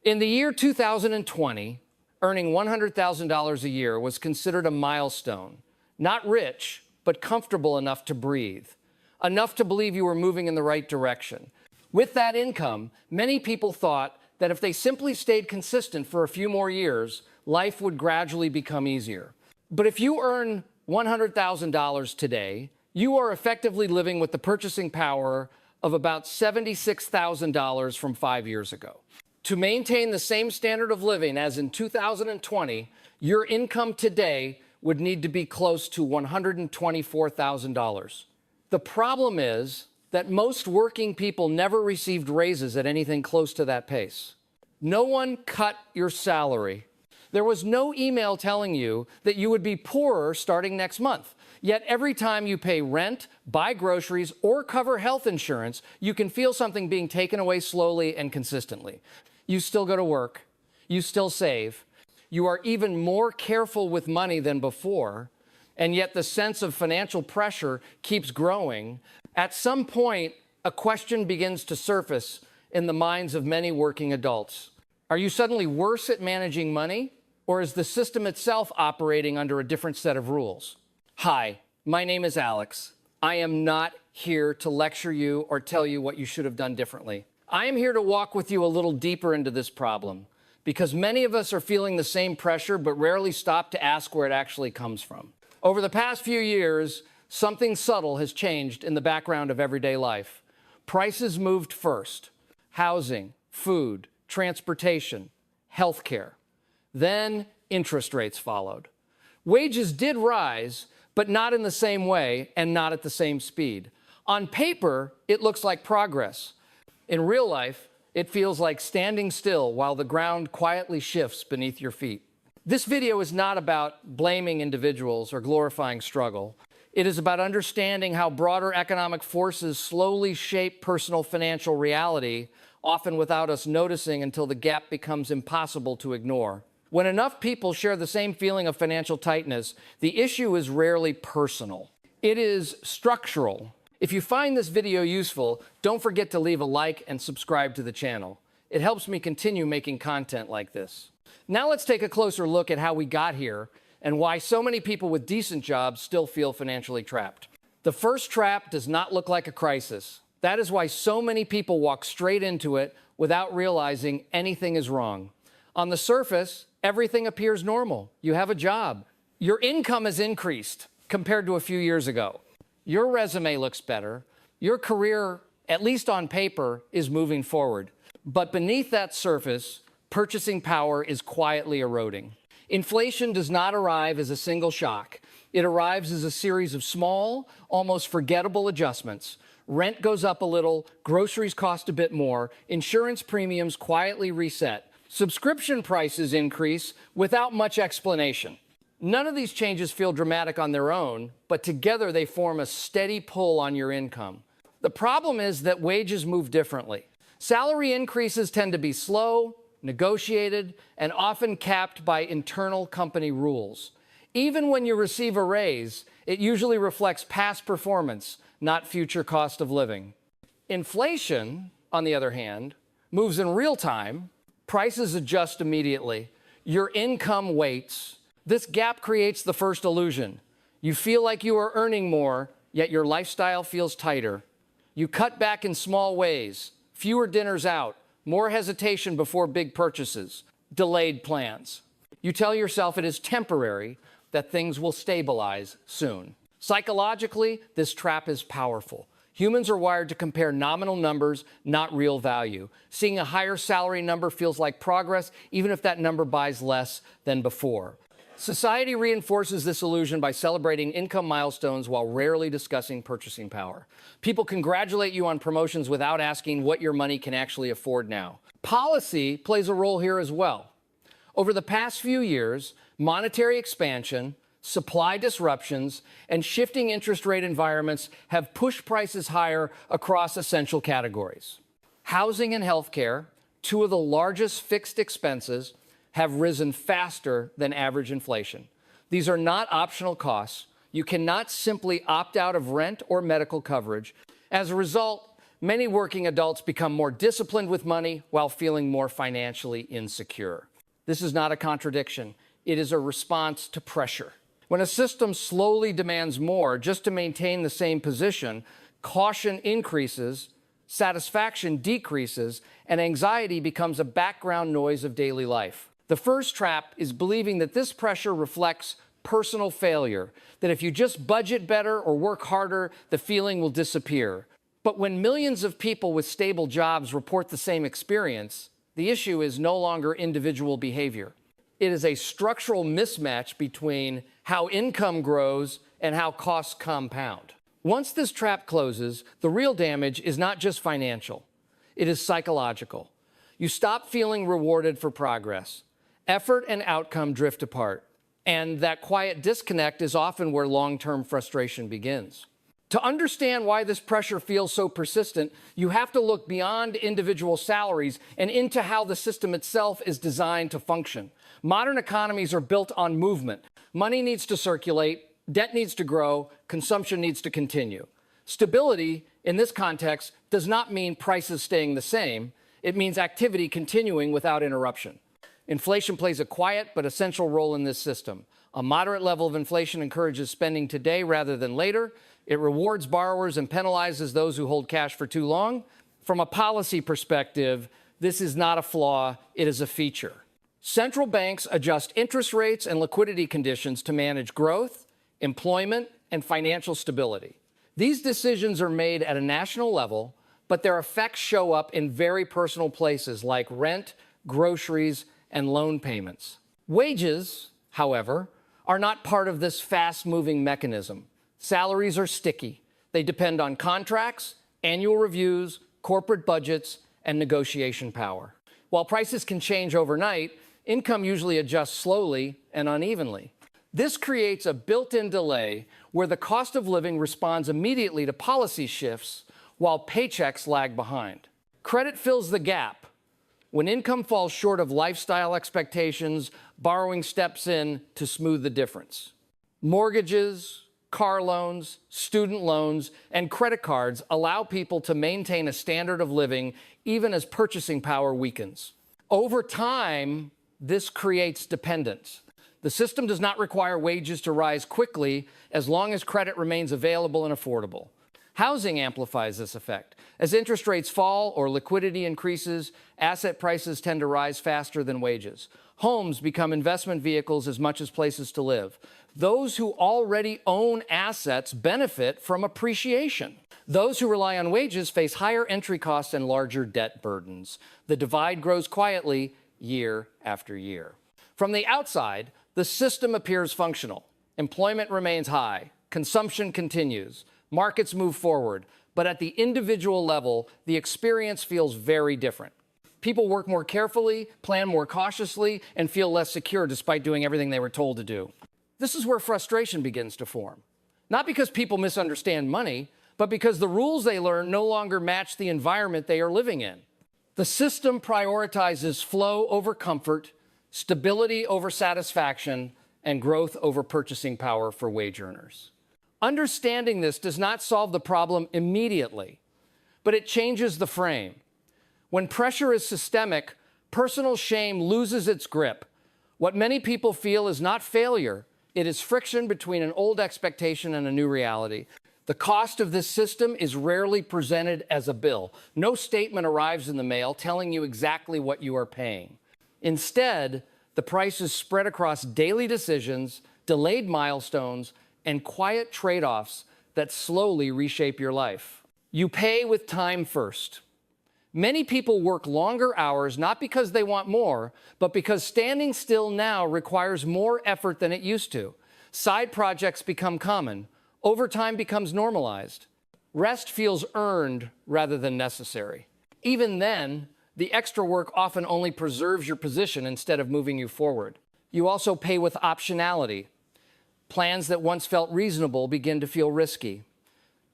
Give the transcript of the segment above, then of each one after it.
In the year 2020, earning $100,000 a year was considered a milestone. Not rich, but comfortable enough to breathe, enough to believe you were moving in the right direction. With that income, many people thought that if they simply stayed consistent for a few more years, life would gradually become easier. But if you earn $100,000 today, you are effectively living with the purchasing power of about $76,000 from 5 years ago. To maintain the same standard of living as in 2020, your income today would need to be close to $124,000. The problem is that most working people never received raises at anything close to that pace. No one cut your salary. There was no email telling you that you would be poorer starting next month. Yet every time you pay rent, buy groceries, or cover health insurance, you can feel something being taken away slowly and consistently. You still go to work. You still save. You are even more careful with money than before, and yet the sense of financial pressure keeps growing. At some point, a question begins to surface in the minds of many working adults. Are you suddenly worse at managing money, or is the system itself operating under a different set of rules? Hi, my name is Alex. I am not here to lecture you or tell you what you should have done differently. I am here to walk with you a little deeper into this problem, because many of us are feeling the same pressure but rarely stop to ask where it actually comes from. Over the past few years, something subtle has changed in the background of everyday life. Prices moved first: housing, food, transportation, healthcare. Then interest rates followed. Wages did rise, but not in the same way and not at the same speed. On paper, it looks like progress. In real life, it feels like standing still while the ground quietly shifts beneath your feet. This video is not about blaming individuals or glorifying struggle. It is about understanding how broader economic forces slowly shape personal financial reality, often without us noticing until the gap becomes impossible to ignore. When enough people share the same feeling of financial tightness, the issue is rarely personal. It is structural. If you find this video useful, don't forget to leave a like and subscribe to the channel. It helps me continue making content like this. Now let's take a closer look at how we got here and why so many people with decent jobs still feel financially trapped. The first trap does not look like a crisis. That is why so many people walk straight into it without realizing anything is wrong. On the surface, everything appears normal. You have a job. Your income has increased compared to a few years ago. Your resume looks better. Your career, at least on paper, is moving forward. But beneath that surface, purchasing power is quietly eroding. Inflation does not arrive as a single shock. It arrives as a series of small, almost forgettable adjustments. Rent goes up a little, groceries cost a bit more, insurance premiums quietly reset. Subscription prices increase without much explanation. None of these changes feel dramatic on their own, but together they form a steady pull on your income. The problem is that wages move differently. Salary increases tend to be slow, negotiated, and often capped by internal company rules. Even when you receive a raise, it usually reflects past performance, not future cost of living. Inflation, on the other hand, moves in real time. Prices adjust immediately. Your income waits. This gap creates the first illusion. You feel like you are earning more, yet your lifestyle feels tighter. You cut back in small ways, fewer dinners out, more hesitation before big purchases, delayed plans. You tell yourself it is temporary, that things will stabilize soon. Psychologically, this trap is powerful. Humans are wired to compare nominal numbers, not real value. Seeing a higher salary number feels like progress, even if that number buys less than before. Society reinforces this illusion by celebrating income milestones while rarely discussing purchasing power. People congratulate you on promotions without asking what your money can actually afford now. Policy plays a role here as well. Over the past few years, monetary expansion, supply disruptions, and shifting interest rate environments have pushed prices higher across essential categories. Housing and healthcare, two of the largest fixed expenses, have risen faster than average inflation. These are not optional costs. You cannot simply opt out of rent or medical coverage. As a result, many working adults become more disciplined with money while feeling more financially insecure. This is not a contradiction. It is a response to pressure. When a system slowly demands more just to maintain the same position, caution increases, satisfaction decreases, and anxiety becomes a background noise of daily life. The first trap is believing that this pressure reflects personal failure, that if you just budget better or work harder, the feeling will disappear. But when millions of people with stable jobs report the same experience, the issue is no longer individual behavior. It is a structural mismatch between how income grows and how costs compound. Once this trap closes, the real damage is not just financial. It is psychological. You stop feeling rewarded for progress. Effort and outcome drift apart. And that quiet disconnect is often where long-term frustration begins. To understand why this pressure feels so persistent, you have to look beyond individual salaries and into how the system itself is designed to function. Modern economies are built on movement. Money needs to circulate, debt needs to grow, consumption needs to continue. Stability, in this context, does not mean prices staying the same. It means activity continuing without interruption. Inflation plays a quiet but essential role in this system. A moderate level of inflation encourages spending today rather than later. It rewards borrowers and penalizes those who hold cash for too long. From a policy perspective, this is not a flaw, it is a feature. Central banks adjust interest rates and liquidity conditions to manage growth, employment, and financial stability. These decisions are made at a national level, but their effects show up in very personal places like rent, groceries, and loan payments. Wages, however, are not part of this fast-moving mechanism. Salaries are sticky. They depend on contracts, annual reviews, corporate budgets, and negotiation power. While prices can change overnight, income usually adjusts slowly and unevenly. This creates a built-in delay where the cost of living responds immediately to policy shifts while paychecks lag behind. Credit fills the gap. When income falls short of lifestyle expectations, borrowing steps in to smooth the difference. Mortgages, car loans, student loans, and credit cards allow people to maintain a standard of living even as purchasing power weakens. Over time, this creates dependence. The system does not require wages to rise quickly as long as credit remains available and affordable. Housing amplifies this effect. As interest rates fall or liquidity increases, asset prices tend to rise faster than wages. Homes become investment vehicles as much as places to live. Those who already own assets benefit from appreciation. Those who rely on wages face higher entry costs and larger debt burdens. The divide grows quietly year after year. From the outside, the system appears functional. Employment remains high. Consumption continues. Markets move forward. But at the individual level, the experience feels very different. People work more carefully, plan more cautiously, and feel less secure despite doing everything they were told to do. This is where frustration begins to form. Not because people misunderstand money, but because the rules they learn no longer match the environment they are living in. The system prioritizes flow over comfort, stability over satisfaction, and growth over purchasing power for wage earners. Understanding this does not solve the problem immediately, but it changes the frame. When pressure is systemic, personal shame loses its grip. What many people feel is not failure. It is friction between an old expectation and a new reality. The cost of this system is rarely presented as a bill. No statement arrives in the mail telling you exactly what you are paying. Instead, the price is spread across daily decisions, delayed milestones, and quiet trade-offs that slowly reshape your life. You pay with time first. Many people work longer hours not because they want more, but because standing still now requires more effort than it used to. Side projects become common. Overtime becomes normalized. Rest feels earned rather than necessary. Even then, the extra work often only preserves your position instead of moving you forward. You also pay with optionality. Plans that once felt reasonable begin to feel risky.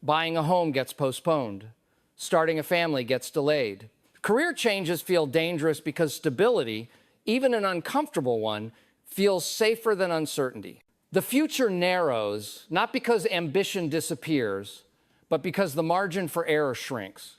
Buying a home gets postponed. Starting a family gets delayed. Career changes feel dangerous because stability, even an uncomfortable one, feels safer than uncertainty. The future narrows, not because ambition disappears, but because the margin for error shrinks.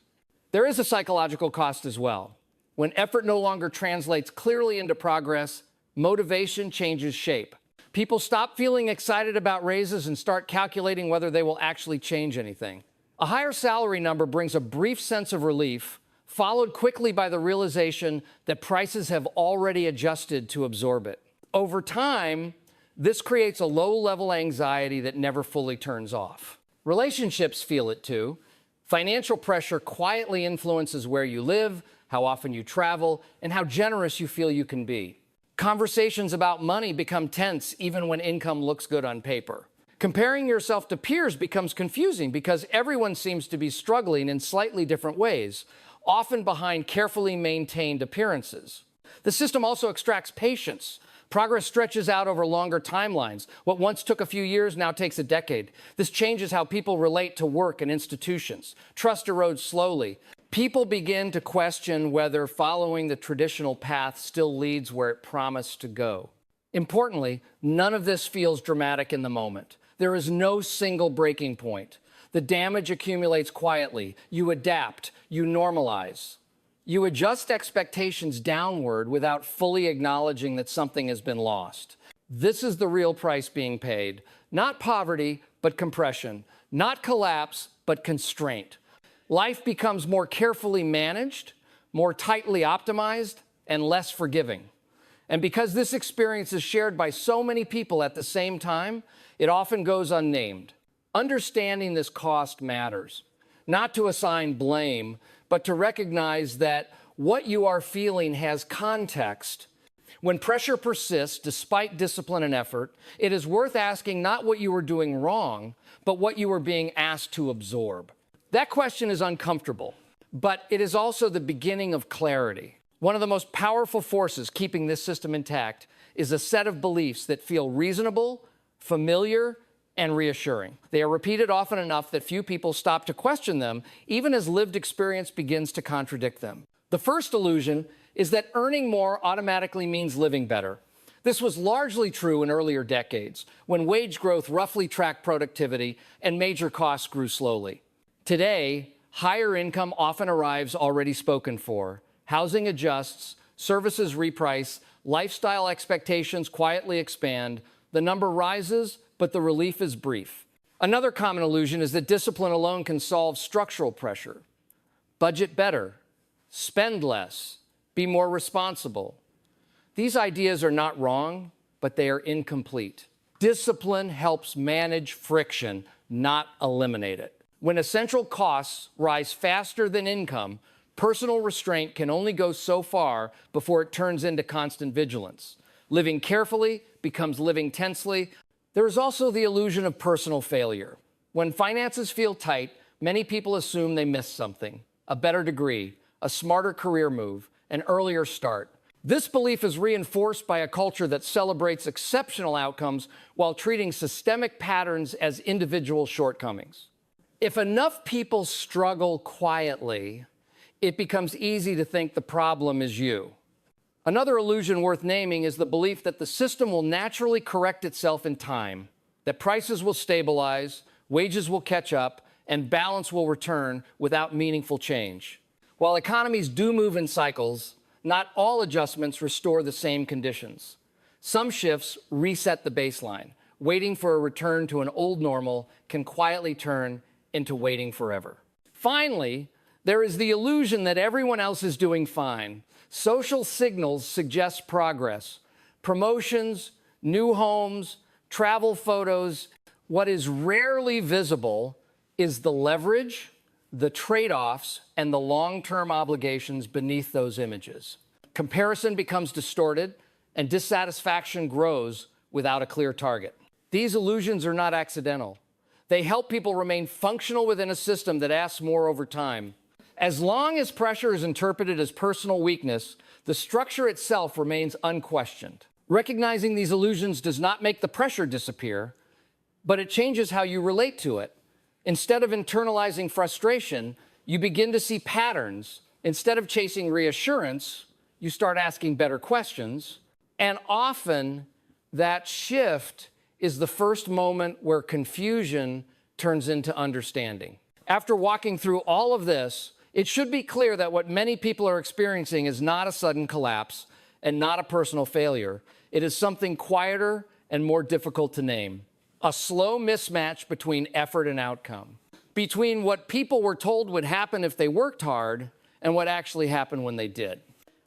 There is a psychological cost as well. When effort no longer translates clearly into progress, motivation changes shape. People stop feeling excited about raises and start calculating whether they will actually change anything. A higher salary number brings a brief sense of relief, followed quickly by the realization that prices have already adjusted to absorb it. Over time, this creates a low-level anxiety that never fully turns off. Relationships feel it too. Financial pressure quietly influences where you live, how often you travel, and how generous you feel you can be. Conversations about money become tense even when income looks good on paper. Comparing yourself to peers becomes confusing because everyone seems to be struggling in slightly different ways, often behind carefully maintained appearances. The system also extracts patience. Progress stretches out over longer timelines. What once took a few years now takes a decade. This changes how people relate to work and institutions. Trust erodes slowly. People begin to question whether following the traditional path still leads where it promised to go. Importantly, none of this feels dramatic in the moment. There is no single breaking point. The damage accumulates quietly. You adapt, you normalize. You adjust expectations downward without fully acknowledging that something has been lost. This is the real price being paid. Not poverty, but compression. Not collapse, but constraint. Life becomes more carefully managed, more tightly optimized, and less forgiving. And because this experience is shared by so many people at the same time, it often goes unnamed. Understanding this cost matters. Not to assign blame, but to recognize that what you are feeling has context. When pressure persists despite discipline and effort, it is worth asking not what you were doing wrong, but what you were being asked to absorb. That question is uncomfortable, but it is also the beginning of clarity. One of the most powerful forces keeping this system intact is a set of beliefs that feel reasonable, familiar, and reassuring. They are repeated often enough that few people stop to question them, even as lived experience begins to contradict them. The first illusion is that earning more automatically means living better. This was largely true in earlier decades, when wage growth roughly tracked productivity and major costs grew slowly. Today, higher income often arrives already spoken for. Housing adjusts, services reprice, lifestyle expectations quietly expand, the number rises, but the relief is brief. Another common illusion is that discipline alone can solve structural pressure. Budget better, spend less, be more responsible. These ideas are not wrong, but they are incomplete. Discipline helps manage friction, not eliminate it. When essential costs rise faster than income, personal restraint can only go so far before it turns into constant vigilance. Living carefully becomes living tensely. There is also the illusion of personal failure. When finances feel tight, many people assume they missed something: a better degree, a smarter career move, an earlier start. This belief is reinforced by a culture that celebrates exceptional outcomes while treating systemic patterns as individual shortcomings. If enough people struggle quietly, it becomes easy to think the problem is you. Another illusion worth naming is the belief that the system will naturally correct itself in time, that prices will stabilize, wages will catch up, and balance will return without meaningful change. While economies do move in cycles, not all adjustments restore the same conditions. Some shifts reset the baseline. Waiting for a return to an old normal can quietly turn into waiting forever. Finally, there is the illusion that everyone else is doing fine. Social signals suggest progress. Promotions, new homes, travel photos. What is rarely visible is the leverage, the trade-offs, and the long-term obligations beneath those images. Comparison becomes distorted, and dissatisfaction grows without a clear target. These illusions are not accidental. They help people remain functional within a system that asks more over time. As long as pressure is interpreted as personal weakness, the structure itself remains unquestioned. Recognizing these illusions does not make the pressure disappear, but it changes how you relate to it. Instead of internalizing frustration, you begin to see patterns. Instead of chasing reassurance, you start asking better questions. And often, that shift is the first moment where confusion turns into understanding. After walking through all of this, It should be clear that what many people are experiencing is not a sudden collapse and not a personal failure. It is something quieter and more difficult to name. A slow mismatch between effort and outcome, between what people were told would happen if they worked hard and what actually happened when they did.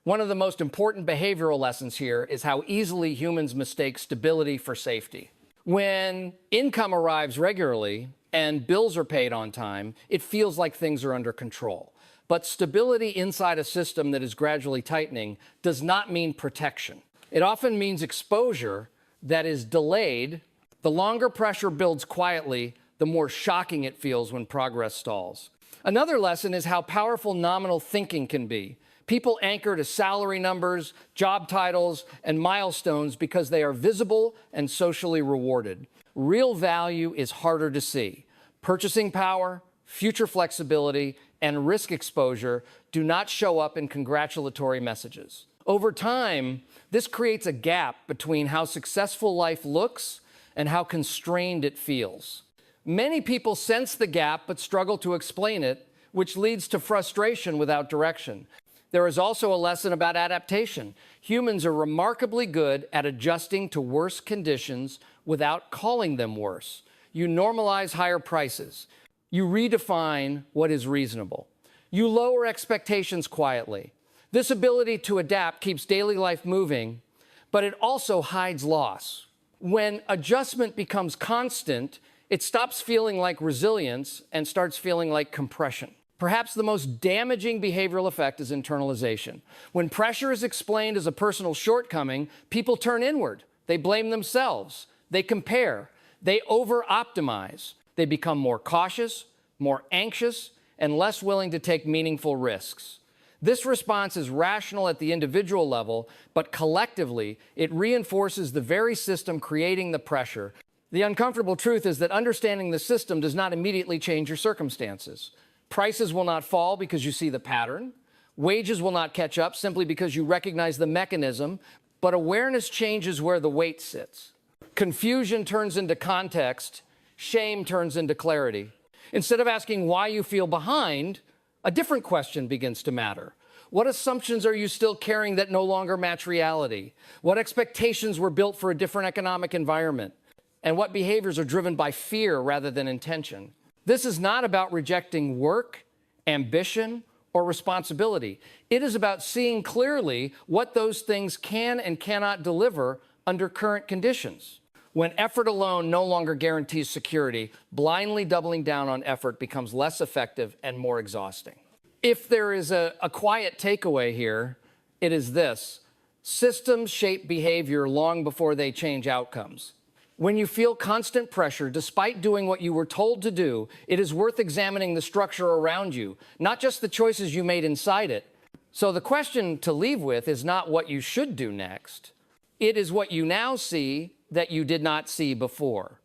One of the most important behavioral lessons here is how easily humans mistake stability for safety. When income arrives regularly and bills are paid on time, it feels like things are under control. But stability inside a system that is gradually tightening does not mean protection. It often means exposure that is delayed. The longer pressure builds quietly, the more shocking it feels when progress stalls. Another lesson is how powerful nominal thinking can be. People anchor to salary numbers, job titles, and milestones because they are visible and socially rewarded. Real value is harder to see. Purchasing power, future flexibility, and risk exposure do not show up in congratulatory messages. Over time, this creates a gap between how successful life looks and how constrained it feels. Many people sense the gap but struggle to explain it, which leads to frustration without direction. There is also a lesson about adaptation. Humans are remarkably good at adjusting to worse conditions without calling them worse. You normalize higher prices. You redefine what is reasonable. You lower expectations quietly. This ability to adapt keeps daily life moving, but it also hides loss. When adjustment becomes constant, it stops feeling like resilience and starts feeling like compression. Perhaps the most damaging behavioral effect is internalization. When pressure is explained as a personal shortcoming, people turn inward. They blame themselves. They compare. They over-optimize. They become more cautious, more anxious, and less willing to take meaningful risks. This response is rational at the individual level, but collectively, it reinforces the very system creating the pressure. The uncomfortable truth is that understanding the system does not immediately change your circumstances. Prices will not fall because you see the pattern. Wages will not catch up simply because you recognize the mechanism, but awareness changes where the weight sits. Confusion turns into context. Shame turns into clarity. Instead of asking why you feel behind, a different question begins to matter. What assumptions are you still carrying that no longer match reality? What expectations were built for a different economic environment? And what behaviors are driven by fear rather than intention? This is not about rejecting work, ambition, or responsibility. It is about seeing clearly what those things can and cannot deliver under current conditions. When effort alone no longer guarantees security, blindly doubling down on effort becomes less effective and more exhausting. If there is a quiet takeaway here, it is this: systems shape behavior long before they change outcomes. When you feel constant pressure, despite doing what you were told to do, it is worth examining the structure around you, not just the choices you made inside it. So the question to leave with is not what you should do next. It is what you now see that you did not see before.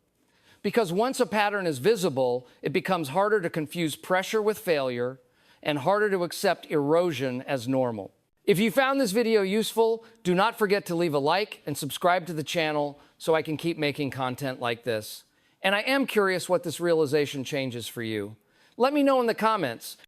Because once a pattern is visible, it becomes harder to confuse pressure with failure and harder to accept erosion as normal. If you found this video useful, do not forget to leave a like and subscribe to the channel so I can keep making content like this. And I am curious what this realization changes for you. Let me know in the comments.